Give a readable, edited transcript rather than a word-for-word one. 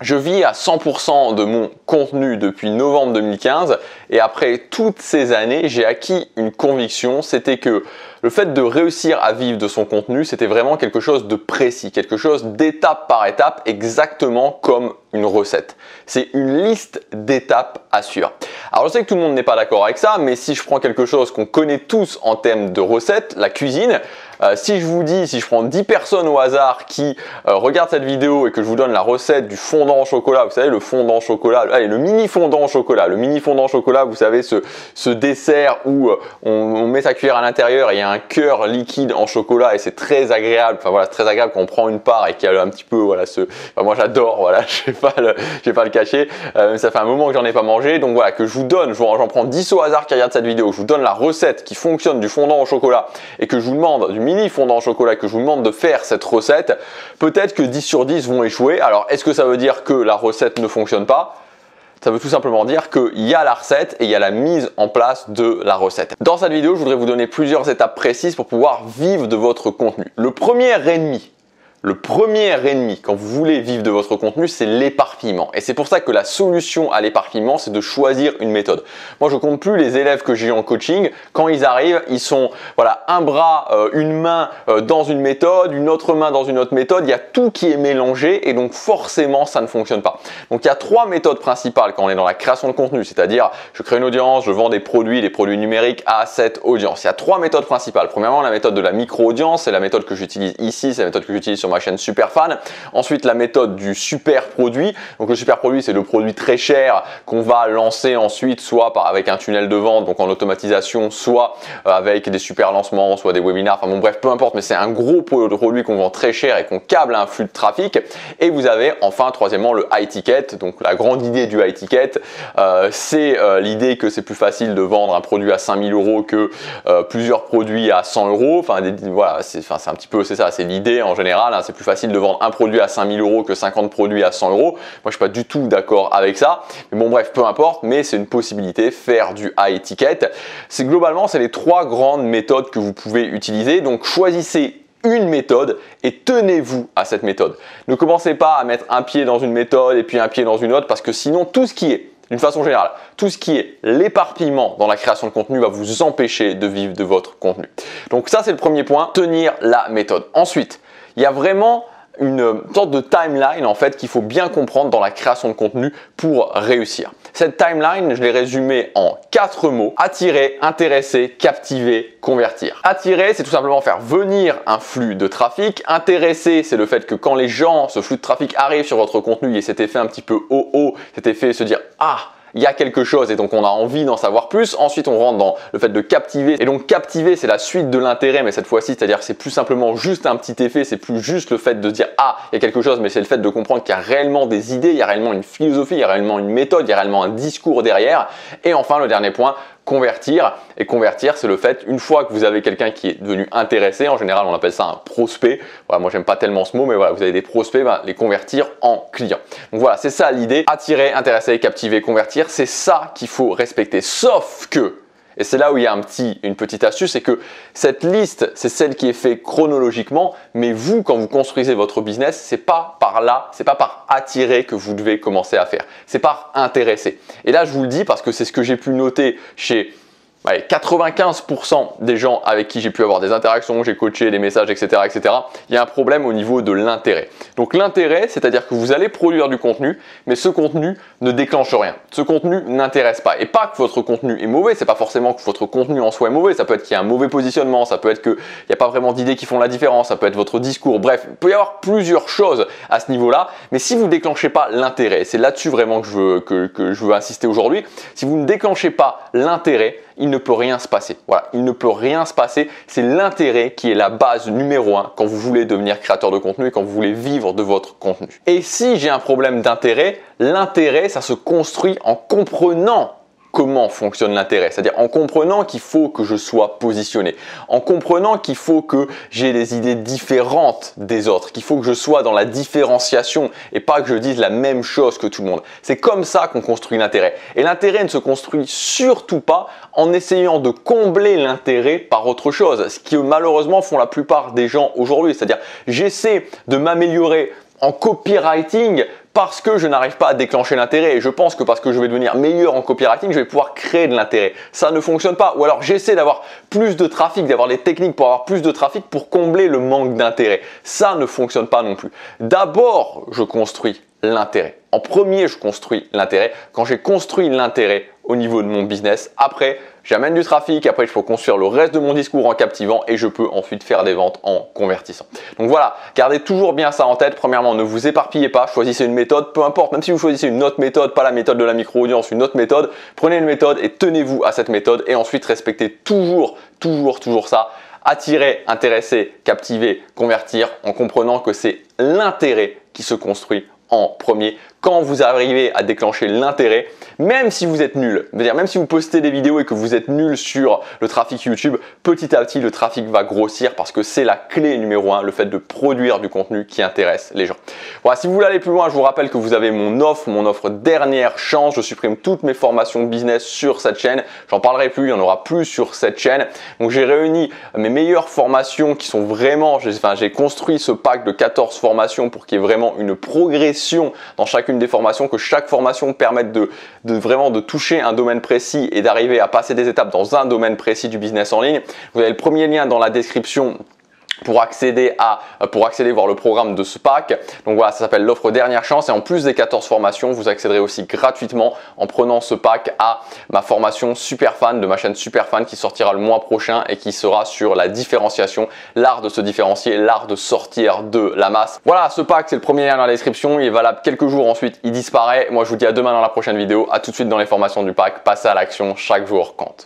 Je vis à 100% de mon contenu depuis novembre 2015 et après toutes ces années, j'ai acquis une conviction, c'était que le fait de réussir à vivre de son contenu, c'était vraiment quelque chose de précis, quelque chose d'étape par étape, exactement comme une recette. C'est une liste d'étapes à suivre. Alors je sais que tout le monde n'est pas d'accord avec ça, mais si je prends quelque chose qu'on connaît tous en termes de recettes, la cuisine, si je prends 10 personnes au hasard qui regardent cette vidéo et que je vous donne la recette du fondant au chocolat, vous savez le fondant au chocolat, allez, le mini fondant au chocolat, vous savez ce dessert où on met sa cuillère à l'intérieur et il y a un cœur liquide en chocolat et c'est très agréable, enfin voilà, c'est très agréable quand on prend une part et qu'il y a un petit peu, voilà, moi j'adore, voilà, je vais pas le cacher, ça fait un moment que j'en ai pas mangé, donc voilà, que je vous donne, j'en prends 10 au hasard qui regardent cette vidéo, je vous donne la recette qui fonctionne du fondant au chocolat et que je vous demande, du mini fondant au chocolat, que je vous demande de faire cette recette, peut-être que 10 sur 10 vont échouer. Alors est-ce que ça veut dire que la recette ne fonctionne pas ? Ça veut tout simplement dire qu'il y a la recette et il y a la mise en place de la recette. Dans cette vidéo, je voudrais vous donner plusieurs étapes précises pour pouvoir vivre de votre contenu. Le premier ennemi quand vous voulez vivre de votre contenu, c'est l'éparpillement. Et c'est pour ça que la solution à l'éparpillement, c'est de choisir une méthode. Moi, je compte plus les élèves que j'ai en coaching. Quand ils arrivent, ils sont voilà, un bras, une main dans une méthode, une autre main dans une autre méthode. Il y a tout qui est mélangé et donc forcément, ça ne fonctionne pas. Donc, il y a trois méthodes principales quand on est dans la création de contenu. C'est-à-dire, je crée une audience, je vends des produits numériques à cette audience. Il y a trois méthodes principales. Premièrement, la méthode de la micro-audience, c'est la méthode que j'utilise ici, c'est la méthode que j'utilise sur ma chaîne Superfan. Ensuite, la méthode du super produit. Donc le super produit, c'est le produit très cher qu'on va lancer ensuite, soit avec un tunnel de vente, donc en automatisation, soit avec des super lancements, soit des webinars. Enfin bon, bref, peu importe, mais c'est un gros produit qu'on vend très cher et qu'on câble à un flux de trafic. Et vous avez enfin, troisièmement, le high ticket. Donc la grande idée du high ticket, c'est l'idée que c'est plus facile de vendre un produit à 5000 € que plusieurs produits à 100 €. Enfin, voilà, c'est un petit peu, c'est ça, c'est l'idée en général. Hein, c'est plus facile de vendre un produit à 5000 € que 50 produits à 100 €. Moi, je suis pas du tout d'accord avec ça. Mais bon, bref, peu importe, mais c'est une possibilité, faire du high ticket. Globalement, c'est les trois grandes méthodes que vous pouvez utiliser. Donc, choisissez une méthode et tenez-vous à cette méthode. Ne commencez pas à mettre un pied dans une méthode et puis un pied dans une autre parce que sinon, tout ce qui est, d'une façon générale, tout ce qui est l'éparpillement dans la création de contenu va vous empêcher de vivre de votre contenu. Donc ça, c'est le premier point, tenir la méthode. Ensuite, il y a vraiment une sorte de timeline en fait qu'il faut bien comprendre dans la création de contenu pour réussir. Cette timeline, je l'ai résumée en 4 mots: attirer, intéresser, captiver, convertir. Attirer, c'est tout simplement faire venir un flux de trafic. Intéresser, c'est le fait que quand les gens, ce flux de trafic arrive sur votre contenu, il y a cet effet un petit peu oh, cet effet se dire ah, il y a quelque chose et donc on a envie d'en savoir plus. Ensuite, on rentre dans le fait de captiver. Et donc captiver, c'est la suite de l'intérêt, mais cette fois-ci, c'est-à-dire c'est plus simplement juste un petit effet, c'est plus juste le fait de dire ah, il y a quelque chose, mais c'est le fait de comprendre qu'il y a réellement des idées, il y a réellement une philosophie, il y a réellement une méthode, il y a réellement un discours derrière. Et enfin, le dernier point, convertir. Et convertir, c'est le fait, une fois que vous avez quelqu'un qui est devenu intéressé, en général on appelle ça un prospect, voilà, moi j'aime pas tellement ce mot, mais voilà, vous avez des prospects, les convertir en clients. Donc voilà, c'est ça l'idée, attirer, intéresser, captiver, convertir, c'est ça qu'il faut respecter. Sauf que, et c'est là où il y a une petite astuce, c'est que cette liste, c'est celle qui est faite chronologiquement, mais vous, quand vous construisez votre business, c'est pas par là, c'est pas par attirer que vous devez commencer à faire, c'est par intéresser. Et là, je vous le dis parce que c'est ce que j'ai pu noter chez 95% des gens avec qui j'ai pu avoir des interactions, j'ai coaché, des messages, etc., etc. Il y a un problème au niveau de l'intérêt. Donc l'intérêt, c'est-à-dire que vous allez produire du contenu, mais ce contenu ne déclenche rien. Ce contenu n'intéresse pas. Et pas que votre contenu est mauvais, c'est pas forcément que votre contenu en soi est mauvais. Ça peut être qu'il y a un mauvais positionnement, ça peut être qu'il n'y a pas vraiment d'idées qui font la différence, ça peut être votre discours. Bref, il peut y avoir plusieurs choses à ce niveau-là. Mais si vous ne déclenchez pas l'intérêt, c'est là-dessus vraiment que je veux insister aujourd'hui. Si vous ne déclenchez pas l'intérêt, il ne peut rien se passer. Voilà, il ne peut rien se passer. C'est l'intérêt qui est la base numéro 1 quand vous voulez devenir créateur de contenu et quand vous voulez vivre de votre contenu. Et si j'ai un problème d'intérêt, l'intérêt, ça se construit en comprenant comment fonctionne l'intérêt, c'est-à-dire en comprenant qu'il faut que je sois positionné, en comprenant qu'il faut que j'ai des idées différentes des autres, qu'il faut que je sois dans la différenciation et pas que je dise la même chose que tout le monde. C'est comme ça qu'on construit l'intérêt. Et l'intérêt ne se construit surtout pas en essayant de combler l'intérêt par autre chose, ce que malheureusement font la plupart des gens aujourd'hui, c'est-à-dire j'essaie de m'améliorer en copywriting parce que je n'arrive pas à déclencher l'intérêt. Et je pense que parce que je vais devenir meilleur en copywriting, je vais pouvoir créer de l'intérêt. Ça ne fonctionne pas. Ou alors j'essaie d'avoir plus de trafic, d'avoir des techniques pour avoir plus de trafic pour combler le manque d'intérêt. Ça ne fonctionne pas non plus. D'abord, je construis l'intérêt. En premier, je construis l'intérêt. Quand j'ai construit l'intérêt au niveau de mon business, après, j'amène du trafic, après je peux construire le reste de mon discours en captivant et je peux ensuite faire des ventes en convertissant. Donc voilà, gardez toujours bien ça en tête. Premièrement, ne vous éparpillez pas, choisissez une méthode, peu importe, même si vous choisissez une autre méthode, pas la méthode de la micro-audience, une autre méthode, prenez une méthode et tenez-vous à cette méthode et ensuite respectez toujours ça. Attirer, intéresser, captiver, convertir en comprenant que c'est l'intérêt qui se construit en premier. Quand vous arrivez à déclencher l'intérêt, même si vous êtes nul, c'est-à-dire même si vous postez des vidéos et que vous êtes nul sur le trafic YouTube, petit à petit le trafic va grossir parce que c'est la clé numéro 1, le fait de produire du contenu qui intéresse les gens. Voilà, si vous voulez aller plus loin, je vous rappelle que vous avez mon offre dernière chance. Je supprime toutes mes formations business sur cette chaîne. J'en parlerai plus, il n'y en aura plus sur cette chaîne. Donc j'ai réuni mes meilleures formations qui sont vraiment, j'ai construit ce pack de 14 formations pour qu'il y ait vraiment une progression dans chacune des formations, que chaque formation permette de vraiment de toucher un domaine précis et d'arriver à passer des étapes dans un domaine précis du business en ligne. Vous avez le premier lien dans la description pour accéder voir le programme de ce pack. Donc voilà, ça s'appelle l'offre dernière chance et en plus des 14 formations, vous accéderez aussi gratuitement en prenant ce pack à ma formation Superfan de ma chaîne Superfan qui sortira le mois prochain et qui sera sur la différenciation, l'art de se différencier, l'art de sortir de la masse. Voilà, ce pack, c'est le premier lien dans la description, il est valable quelques jours, ensuite il disparaît. Moi je vous dis à demain dans la prochaine vidéo, à tout de suite dans les formations du pack, passez à l'action, chaque jour compte.